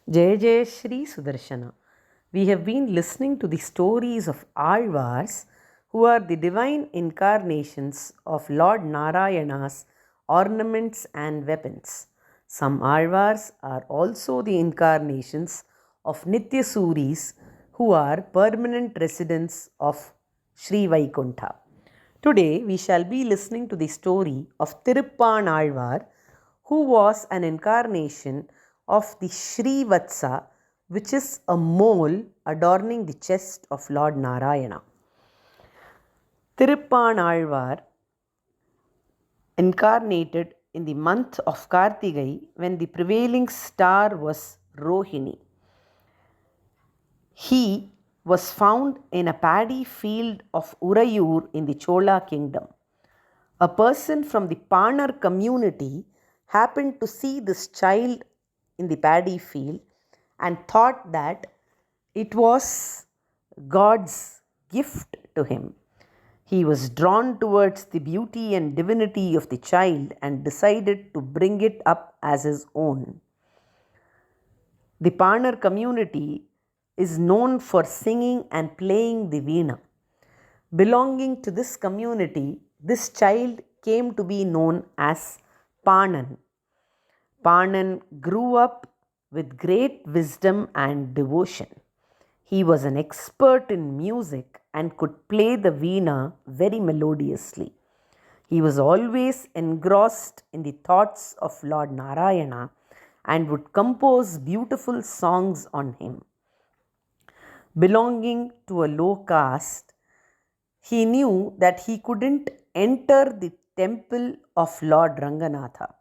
Jai Jai Shri Sudarshana. We have been listening to the stories of Alvars, who are the divine incarnations of Lord Narayana's ornaments and weapons. Some Alvars are also the incarnations of Nityasuris, who are permanent residents of Sri Vaikuntha. Today we shall be listening to the story of Thiruppan Alvar, who was an incarnation of the Shri Vatsa, which is a mole adorning the chest of Lord Narayana. Thiruppan Alvar incarnated in the month of Kartigai when the prevailing star was Rohini. He was found in a paddy field of Urayur in the Chola kingdom. A person from the Panar community happened to see this child in the paddy field and thought that it was God's gift to him. He was drawn towards the beauty and divinity of the child and decided to bring it up as his own. The Panar community is known for singing and playing the veena. Belonging to this community, this child came to be known as Panan. Panan grew up with great wisdom and devotion. He was an expert in music and could play the veena very melodiously. He was always engrossed in the thoughts of Lord Narayana and would compose beautiful songs on him. Belonging to a low caste, he knew that he couldn't enter the temple of Lord Ranganatha.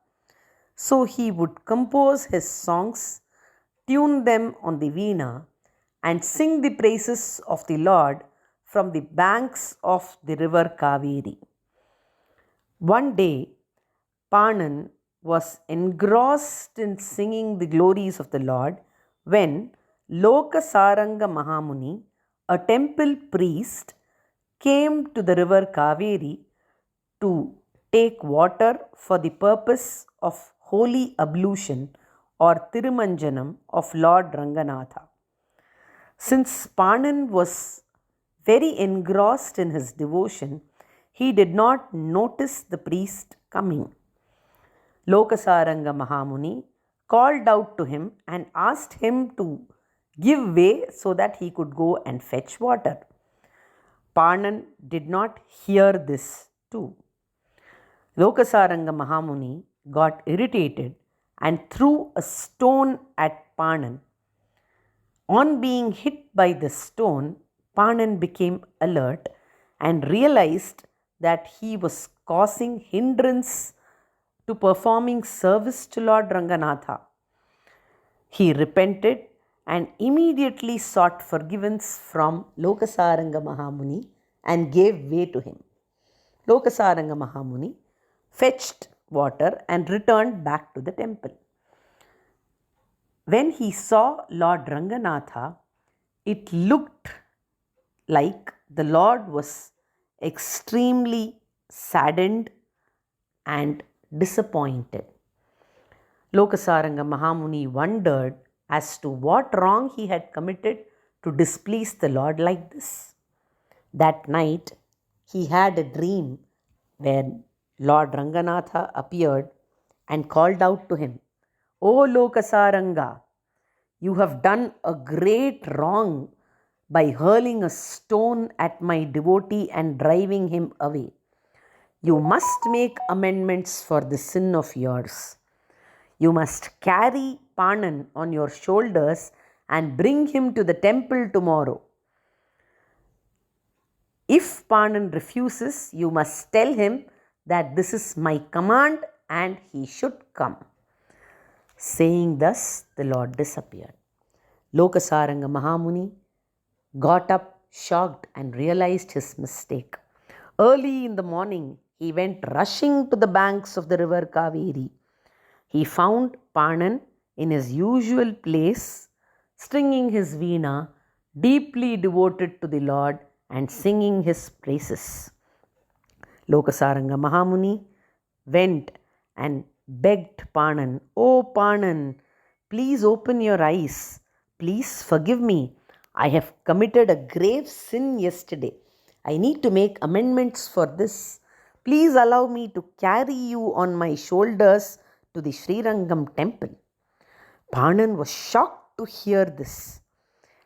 So he would compose his songs, tune them on the veena, and sing the praises of the Lord from the banks of the river Kaveri. One day, Panan was engrossed in singing the glories of the Lord when Lokasaranga Mahamuni, a temple priest, came to the river Kaveri to take water for the purpose of holy ablution or Tirumanjanam of Lord Ranganatha. Since Panan was very engrossed in his devotion, he did not notice the priest coming. Lokasaranga Mahamuni called out to him and asked him to give way so that he could go and fetch water. Panan did not hear this too. Lokasaranga Mahamuni got irritated and threw a stone at Panan. On being hit by the stone, Panan became alert and realized that he was causing hindrance to performing service to Lord Ranganatha. He repented and immediately sought forgiveness from Lokasaranga Mahamuni and gave way to him. Lokasaranga Mahamuni fetched water and returned back to the temple. When he saw Lord Ranganatha, it looked like the Lord was extremely saddened and disappointed. Lokasaranga Mahamuni wondered as to what wrong he had committed to displease the Lord like this. That night, he had a dream where Lord Ranganatha appeared and called out to him, "O Lokasaranga, you have done a great wrong by hurling a stone at my devotee and driving him away. You must make amendments for this sin of yours. You must carry Panan on your shoulders and bring him to the temple tomorrow. If Panan refuses, you must tell him that this is my command and he should come." Saying thus, the Lord disappeared. Lokasaranga Mahamuni got up shocked and realized his mistake. Early in the morning, he went rushing to the banks of the river Kaveri. He found Panan in his usual place, stringing his veena, deeply devoted to the Lord and singing his praises. Lokasaranga Mahamuni went and begged Panan, "O Panan, please open your eyes. Please forgive me. I have committed a grave sin yesterday. I need to make amendments for this. Please allow me to carry you on my shoulders to the Srirangam temple. Panan was shocked to hear this.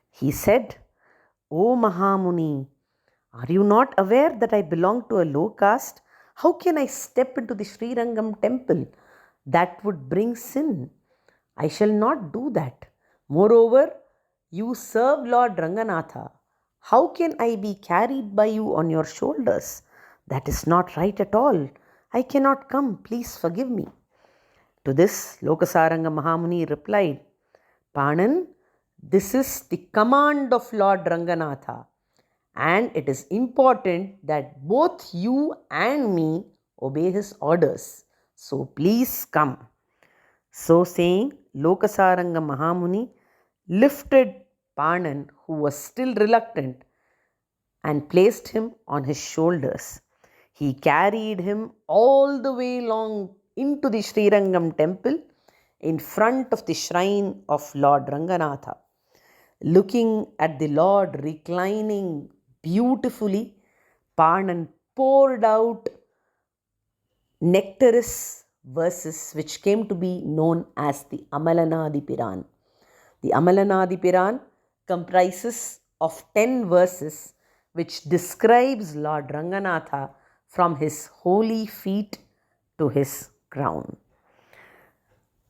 He said, O Mahamuni, are you not aware that I belong to a low caste? How can I step into the Srirangam temple? That would bring sin. I shall not do that. Moreover, you serve Lord Ranganatha. How can I be carried by you on your shoulders? That is not right at all. I cannot come. Please forgive me. To this, Lokasaranga Mahamuni replied, Panan, this is the command of Lord Ranganatha, and it is important that both you and me obey his orders. So please come. So saying, Lokasaranga Mahamuni lifted Panan, who was still reluctant, and placed him on his shoulders. He carried him all the way along into the Srirangam temple in front of the shrine of Lord Ranganatha. Looking at the Lord reclining beautifully, Panan poured out nectarous verses which came to be known as the Amalanadipiran. The Amalanadipiran comprises of 10 verses which describes Lord Ranganatha from his holy feet to his crown.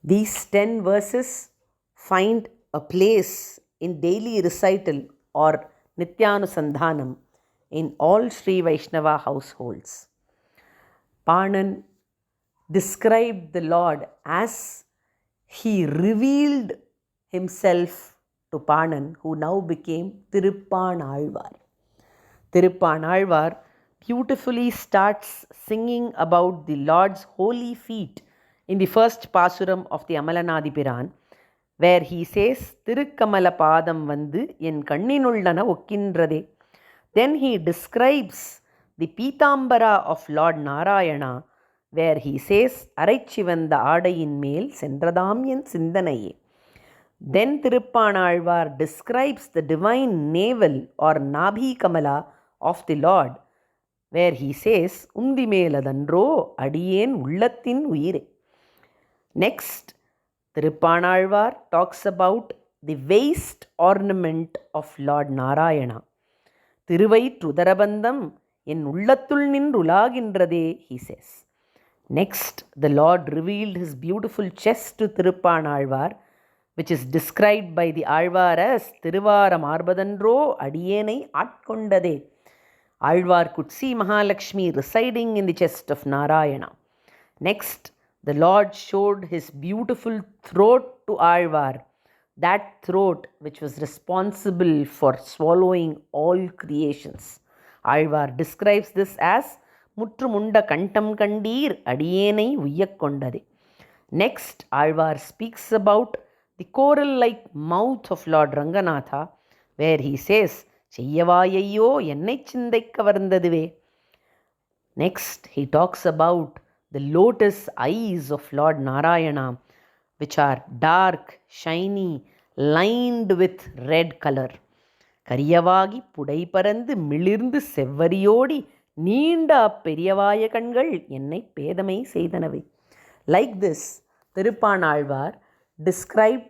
These 10 verses find a place in daily recital or Nityanusandhanam in all Sri Vaishnava households. Panan described the Lord as he revealed himself to Panan, who now became Tiruppan. Tiruppan beautifully starts singing about the Lord's holy feet in the first Pasuram of the Amalanadipiran, where he says, Tirukkamala Padam Vandu en Kanninullana Okkindrathe. Then he describes the Pitambara of Lord Narayana, where he says, Araichivanda Adayin Mel Sendradam en Sindanaye. Then Tiruppan describes the divine navel or Nabhi Kamala of the Lord, where he says, Undi meladandro adiyen ullattin uyire. Next, Tiruppan talks about the waist ornament of Lord Narayana. Thiruvaitrudharabandham en ullattul ninrulagindrathe, he says. Next, the Lord revealed his beautiful chest to Tiruppan, which is described by the Alvar as Thiruvaram Arbadandro Adiyenai Atkondade. Alvar could see Mahalakshmi residing in the chest of Narayana. Next, the Lord showed his beautiful throat to Alvar, that throat which was responsible for swallowing all creations. Alvar describes this as Mutrumunda Kantam Kandir Adiyenai Uyakkondade. Next, Alvar speaks about the coral-like mouth of Lord Ranganatha, where he says, Cheyyavayayyo ennai chindai kavarndaduve. Next, he talks about the lotus eyes of Lord Narayana, which are dark, shiny, lined with red color. Kariyavagi pudai parandu milirndu sevvariyodi நீண்ட பெரியவாய கண்கள் என்னை பேதமை செய்தனவை. Like this, Tiruppan described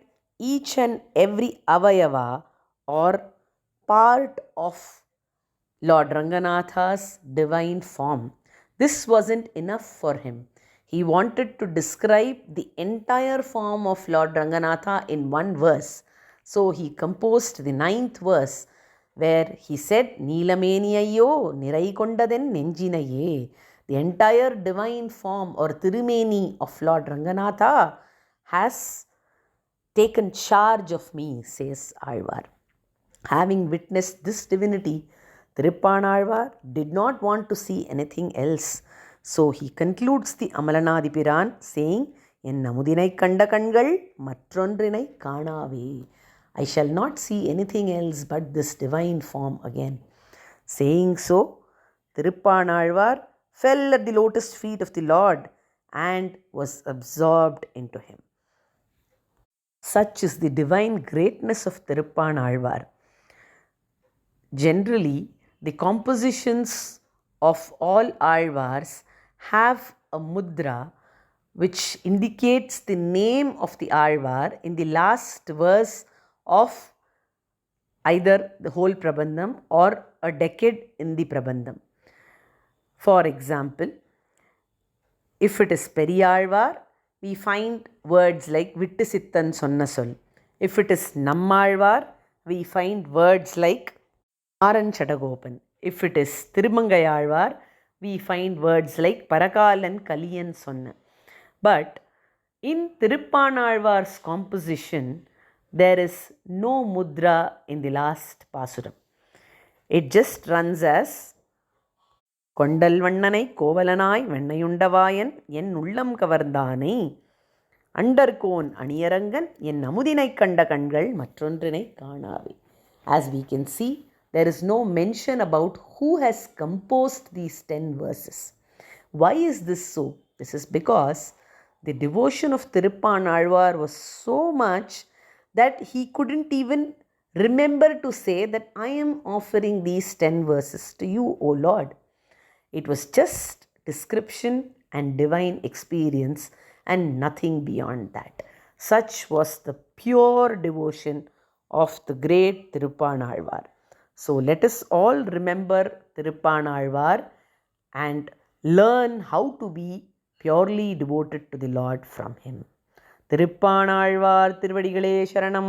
each and every avayava or part of Lord Ranganatha's divine form. This wasn't enough for him. He wanted to describe the entire form of Lord Ranganatha in one verse. So he composed the 9th verse, where he said, Neelamaniyayyo Niraikondaden Nenjinaye. The entire divine form or Tirumeni of Lord Ranganatha has taken charge of me, says Alvar. Having witnessed this divinity, Tiruppan did not want to see anything else. So he concludes the Amalanadipiran saying, En namudinai kanda kangal matrondrinai kanave. I shall not see anything else but this divine form again. Saying so, Tiruppan fell at the lotus feet of the Lord and was absorbed into him. Such is the divine greatness of Thiruppan Alvar. Generally, the compositions of all Alvars have a mudra which indicates the name of the Alvar in the last verse of either the whole Prabandham or a decade in the Prabandham. For example, if it is Periyalvar, we find words like Vittu Sittan Sonna Sol. If it is Nammalvar, we find words like Aran Chadagopan. If it is Tirumangayalvar, we find words like Parakalan Kaliyan Sonna. But in Tiruppanalvar's composition, there is no mudra in the last pasuram. It just runs as கொண்டல் வண்ணனை கோவலனாய் வெண்ணையுண்டவாயன் என் உள்ளம் கவர்ந்தானை அண்டர்கோன் அணியரங்கன் என் அமுதினை கண்ட கண்கள் மற்றொன்றினை காணாவே. As we can see, there is no mention about who has composed these 10 verses. Why is this so? This is because the devotion of Thiruppan Alvar was so much that he couldn't even remember to say that I am offering these 10 verses to you, O Lord. It was just description and divine experience and nothing beyond that. Such was the pure devotion of the great Thiruppan Alvar. So let us all remember Thiruppan Alvar and learn how to be purely devoted to the Lord from him. Thiruppan Alvar Tiruvadigalే Sharanam.